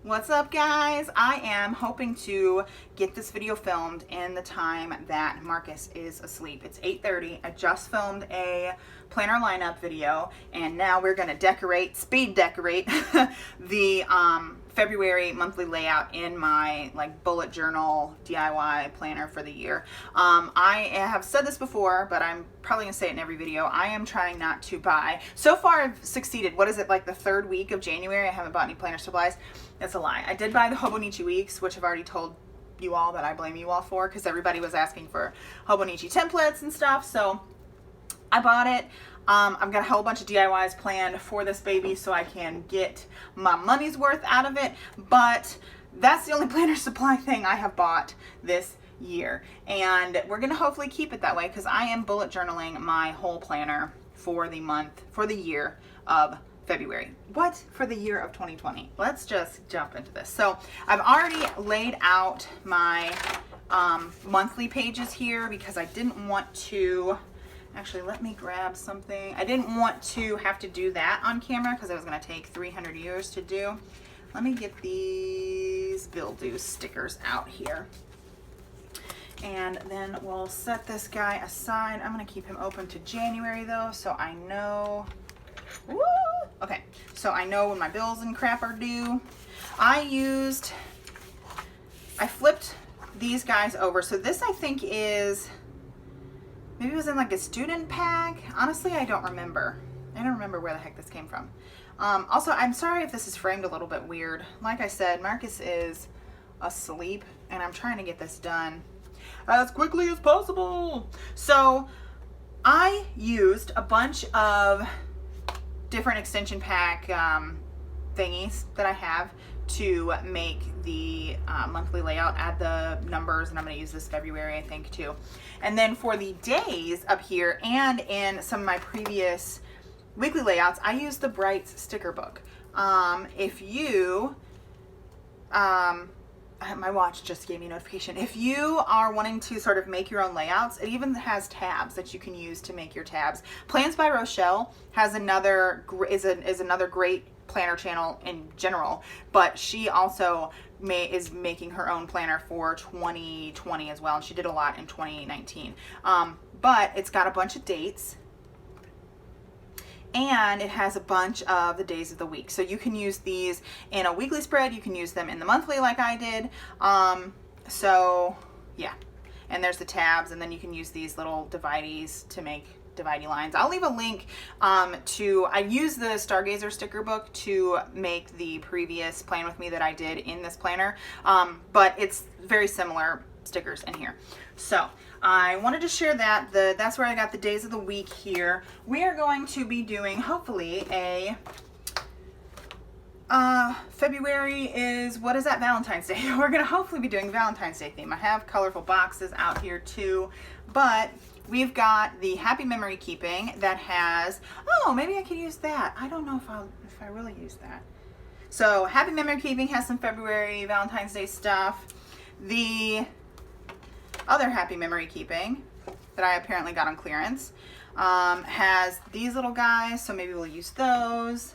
What's up, guys? I am hoping to get this video filmed in the time that Marcus is asleep. It's 8:30. I just filmed a planner lineup video, and now we're going to speed decorate the February monthly layout in my bullet journal DIY planner for the year. I have said this before, but I'm probably gonna say it in every video. I am trying not to buy. So far I've succeeded. What is it, like the third week of January? I haven't bought any planner supplies. That's a lie. I did buy the Hobonichi Weeks, which I've already told you all that I blame you all for, because everybody was asking for Hobonichi templates and stuff, so I bought it. I've got a whole bunch of DIYs planned for this baby so I can get my money's worth out of it, but that's the only planner supply thing I have bought this year, and we're gonna hopefully keep it that way because I am bullet journaling my whole planner for the year of February. What? For the year of 2020. Let's just jump into this. So I've already laid out my monthly pages here because I didn't want to. Actually, let me grab something. I didn't want to have to do that on camera because it was going to take 300 years to do. Let me get these Build-Do stickers out here. And then we'll set this guy aside. I'm going to keep him open to January though, so I know. Woo! Okay, so I know when my bills and crap are due. I flipped these guys over. So this I think is, maybe it was in like a student pack. Honestly, I don't remember. I don't remember where the heck this came from. Also, I'm sorry if this is framed a little bit weird. Like I said, Marcus is asleep and I'm trying to get this done as quickly as possible. So I used a bunch of different extension pack thingies that I have to make the monthly layout, add the numbers, and I'm going to use this February, I think, too. And then for the days up here and in some of my previous weekly layouts, I use the Brights sticker book. If you, my watch just gave me a notification. If you are wanting to sort of make your own layouts, it even has tabs that you can use to make your tabs. Plans by Rochelle has another great planner channel in general, but she also is making her own planner for 2020 as well, and she did a lot in 2019. But it's got a bunch of dates, and it has a bunch of the days of the week. So you can use these in a weekly spread, you can use them in the monthly like I did. So yeah, and there's the tabs, and then you can use these little dividees to make dividey lines. I'll leave a link I use the Stargazer sticker book to make the previous plan with me that I did in this planner, but it's very similar stickers in here. So I wanted to share that. That's where I got the days of the week here. We are going to be doing, hopefully, a February is, what is that, Valentine's Day. We're going to hopefully be doing Valentine's Day theme. I have colorful boxes out here too, but we've got the Happy Memory Keeping that has, oh, maybe I could use that. I don't know if I really use that. So Happy Memory Keeping has some February Valentine's Day stuff. The other Happy Memory Keeping that I apparently got on clearance has these little guys, so maybe we'll use those.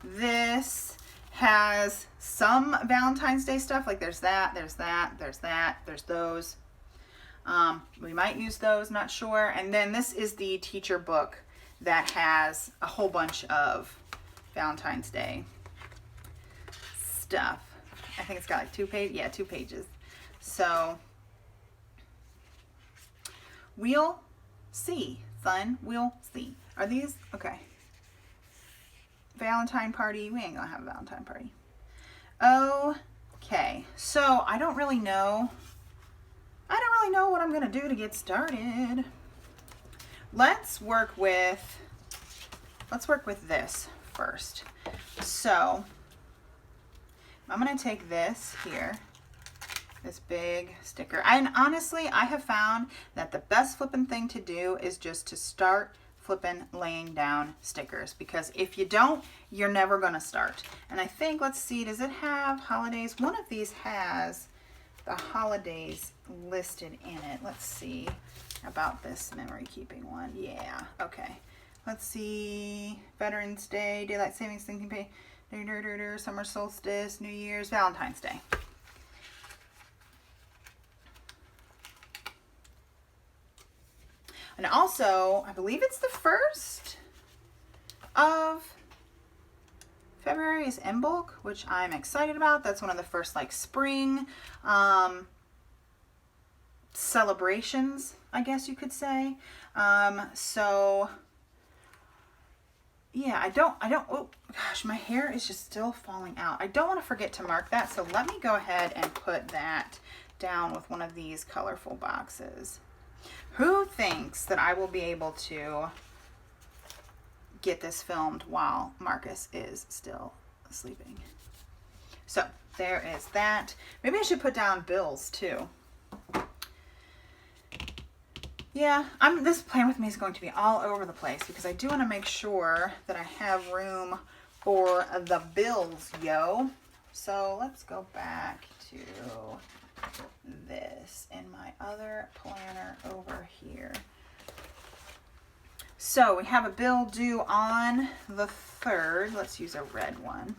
This has some Valentine's Day stuff, like there's that, there's that, there's that, there's those. We might use those, not sure. And then this is the teacher book that has a whole bunch of Valentine's Day stuff. I think it's got like 2 pages. Yeah, 2 pages. So we'll see, son. We'll see. Are these? Okay. Valentine party. We ain't gonna have a Valentine party. Okay. So I don't really know what I'm gonna do to get started. Let's work with this first. So I'm gonna take this here, this big sticker. And honestly, I have found that the best flipping thing to do is just to start flipping laying down stickers, because if you don't, you're never gonna start. And I think, let's see, does it have holidays? One of these has the holidays listed in it. Let's see about this memory keeping one. Yeah, okay. Let's see, Veterans Day, Daylight Savings, Thinking Pay, Summer solstice, New Year's, Valentine's Day. And also, I believe it's the 1st of February is in bulk, which I'm excited about. That's one of the first like spring celebrations, I guess you could say. So yeah, I don't, oh gosh, my hair is just still falling out. I don't want to forget to mark that. So let me go ahead and put that down with one of these colorful boxes. Who thinks that I will be able to get this filmed while Marcus is still sleeping? So there is that. Maybe I should put down bills too. Yeah, this plan with me is going to be all over the place because I do want to make sure that I have room for the bills, yo. So let's go back to this in my other planner over here. So we have a bill due on the 3rd. Let's use a red one.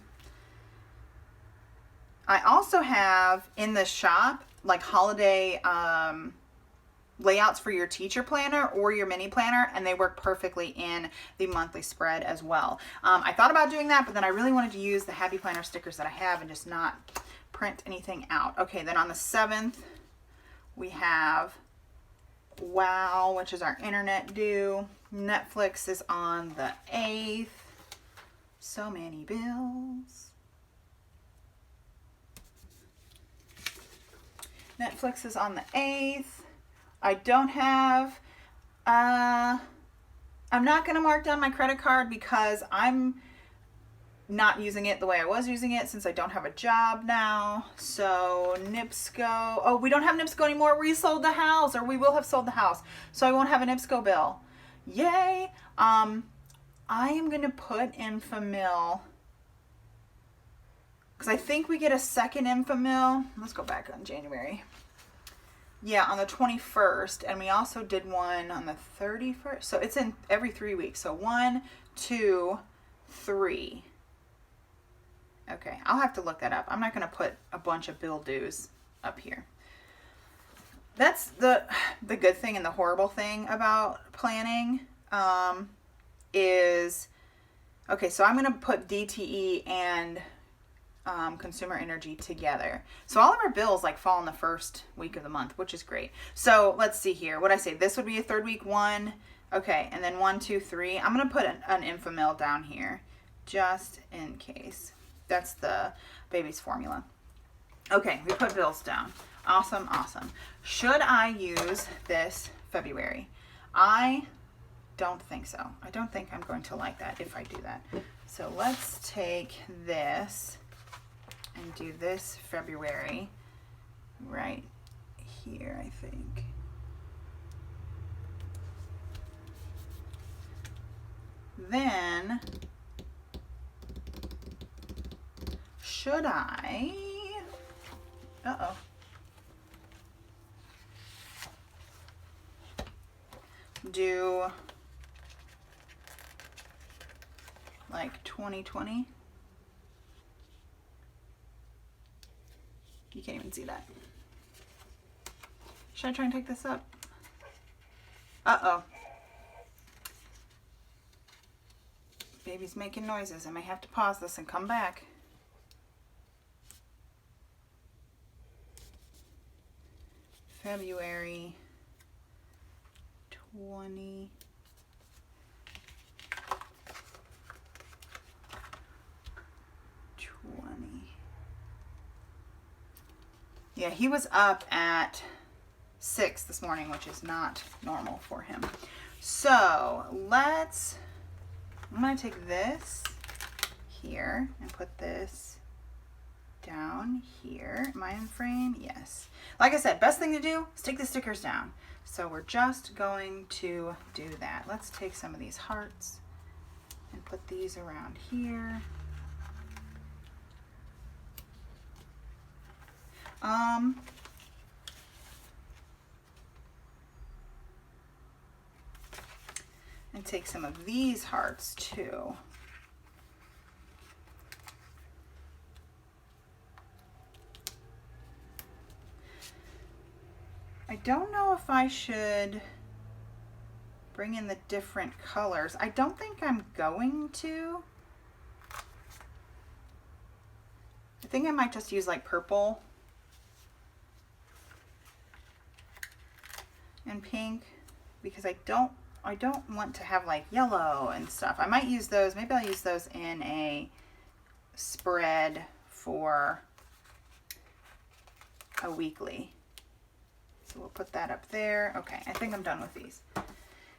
I also have in the shop like holiday layouts for your teacher planner or your mini planner, and they work perfectly in the monthly spread as well. I thought about doing that, but then I really wanted to use the Happy Planner stickers that I have and just not print anything out. Okay, then on the 7th, we have WOW, which is our internet due. Netflix is on the 8th. So many bills. Netflix is on the 8th. I don't have, I'm not going to mark down my credit card because I'm not using it the way I was using it since I don't have a job now. So NIPSCO, oh, we don't have NIPSCO anymore. We sold the house, or we will have sold the house. So I won't have a NIPSCO bill. Yay. I am going to put Infamil because I think we get a second Infamil. Let's go back on January. Yeah, on the 21st, and we also did one on the 31st. So it's in every 3 weeks. So 1, 2, 3. Okay, I'll have to look that up. I'm not going to put a bunch of bill dues up here. That's the good thing and the horrible thing about planning is, okay, so I'm going to put DTE and consumer energy together. So all of our bills like fall in the first week of the month, which is great. So let's see here. What I say, this would be a 3rd week 1. Okay, and then 1, 2, 3. I'm going to put an Infamil down here just in case. That's the baby's formula. Okay, we put bills down. Awesome, awesome. Should I use this February? I don't think so. I don't think I'm going to like that if I do that. So let's take this and do this February right here, I think. Then, should I, do like 2020? You can't even see that. Should I try and take this up? Uh-oh. Baby's making noises. I may have to pause this and come back. February 20. Yeah, he was up at 6 this morning, which is not normal for him. So I'm going to take this here and put this down here. Am I in frame? Yes. Like I said, best thing to do is take the stickers down. So we're just going to do that. Let's take some of these hearts and put these around here. And take some of these hearts too. I don't know if I should bring in the different colors. I don't think I'm going to. I think I might just use like purple and pink because I don't want to have like yellow and stuff. I might use those. Maybe I'll use those in a spread for a weekly. So we'll put that up there. Okay, I think I'm done with these.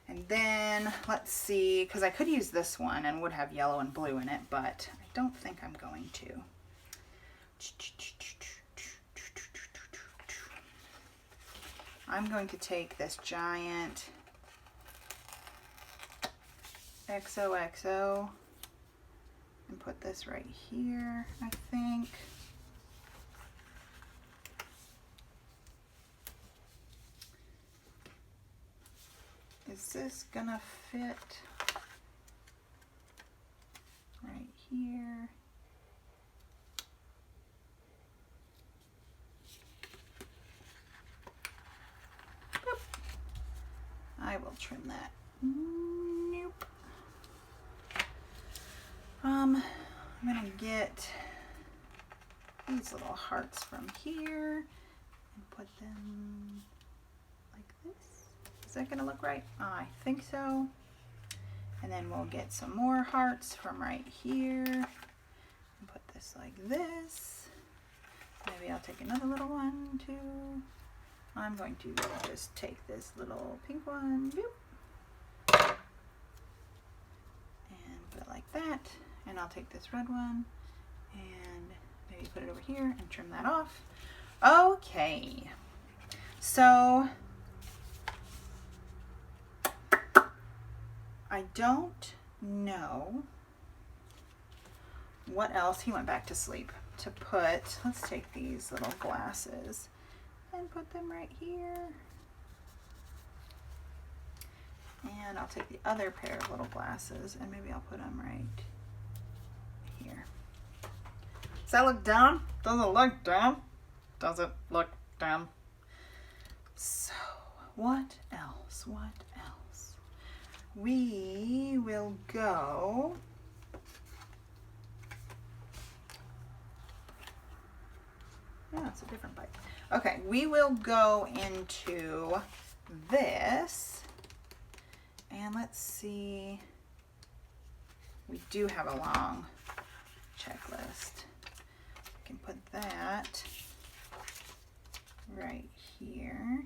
And then let's see, because I could use this one and would have yellow and blue in it, but I don't think I'm going to. I'm going to take this giant XOXO and put this right here, I think. Is this gonna fit right here? Boop. I will trim that. Nope. I'm gonna get these little hearts from here and put them like this. Is that gonna look right? I think so. And then we'll get some more hearts from right here and put this like this. Maybe I'll take another little one too. I'm going to just take this little pink one, boop, and put it like that. And I'll take this red one and maybe put it over here and trim that off. Okay, so I don't know what else. He went back to sleep. To put, let's take these little glasses and put them right here. And I'll take the other pair of little glasses and maybe I'll put them right here. Does that look dumb? Does it look dumb? Does it look dumb? So, what else? What else? We will go it's a different bite. Okay, we will go into this and let's see. We do have a long checklist. We can put that right here.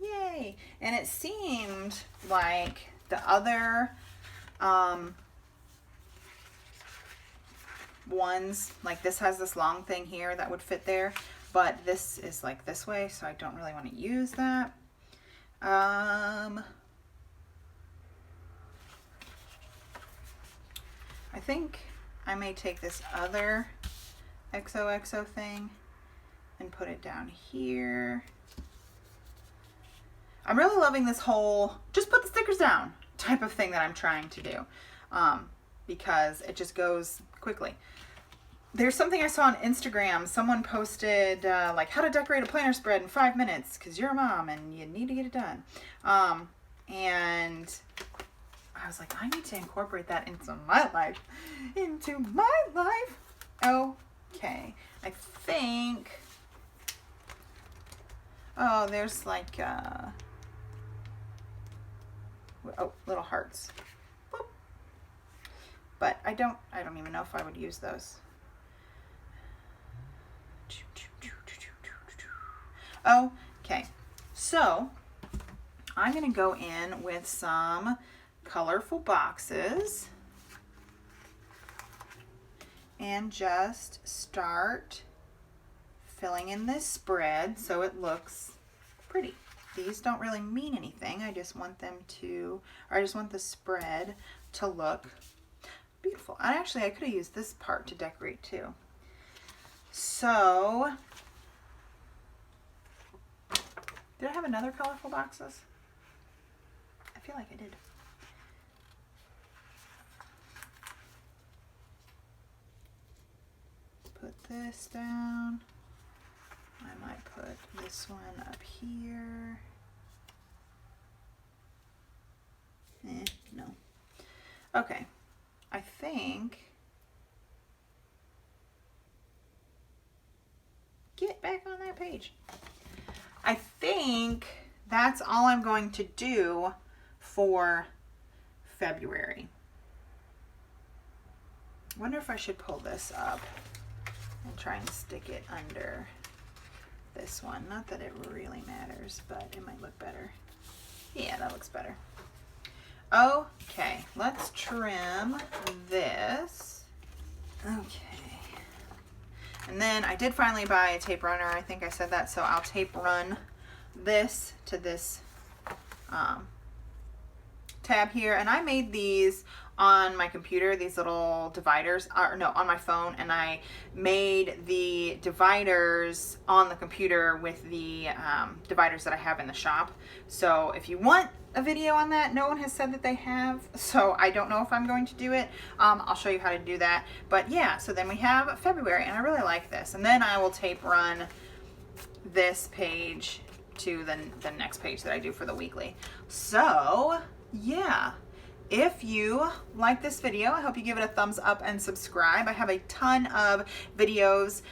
Yay! And it seemed like the other ones, like this has this long thing here that would fit there, but this is like this way, so I don't really want to use that. I think I may take this other XOXO thing and put it down here. I'm really loving this whole just put the stickers down type of thing that I'm trying to do because it just goes quickly. There's something I saw on Instagram. Someone posted like how to decorate a planner spread in 5 minutes because you're a mom and you need to get it done. And I was like, I need to incorporate that into my life. Into my life. Okay. I think, oh, there's like, oh, little hearts. Boop. But I don't even know if I would use those. Okay, so I'm going to go in with some colorful boxes and just start filling in this spread so it looks pretty. These don't really mean anything. I just want them to, or I just want the spread to look beautiful. And actually I could have used this part to decorate too. So, did I have another colorful boxes? I feel like I did. this down. I might put this one up here. No. Okay. I think. Get back on that page. I think that's all I'm going to do for February. I wonder if I should pull this up and try and stick it under this one. Not that it really matters, but it might look better. Yeah, that looks better. Okay, let's trim this. Okay. And then I did finally buy a tape runner. I think I said that, so I'll tape run this to this tab here. And I made these on my computer, these little dividers, or no, on my phone, and I made the dividers on the computer with the dividers that I have in the shop. So if you want a video on that, no one has said that they have, so I don't know if I'm going to do it. I'll show you how to do that. But yeah, so then we have February, and I really like this. And then I will tape run this page to the next page that I do for the weekly. So yeah. If you like this video, I hope you give it a thumbs up and subscribe. I have a ton of videos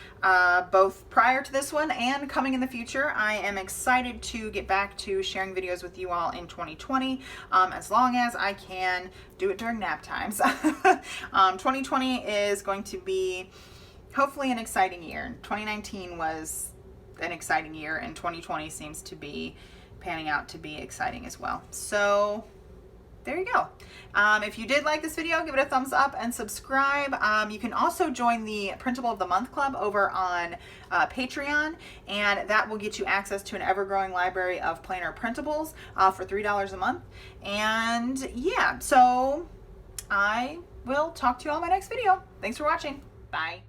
both prior to this one and coming in the future. I am excited to get back to sharing videos with you all in 2020, as long as I can do it during nap times. 2020 is going to be hopefully an exciting year. 2019 was an exciting year, and 2020 seems to be panning out to be exciting as well. So there you go. If you did like this video, give it a thumbs up and subscribe. You can also join the Printable of the Month Club over on Patreon, and that will get you access to an ever-growing library of planner printables for $3 a month. And yeah, so I will talk to you all in my next video. Thanks for watching. Bye.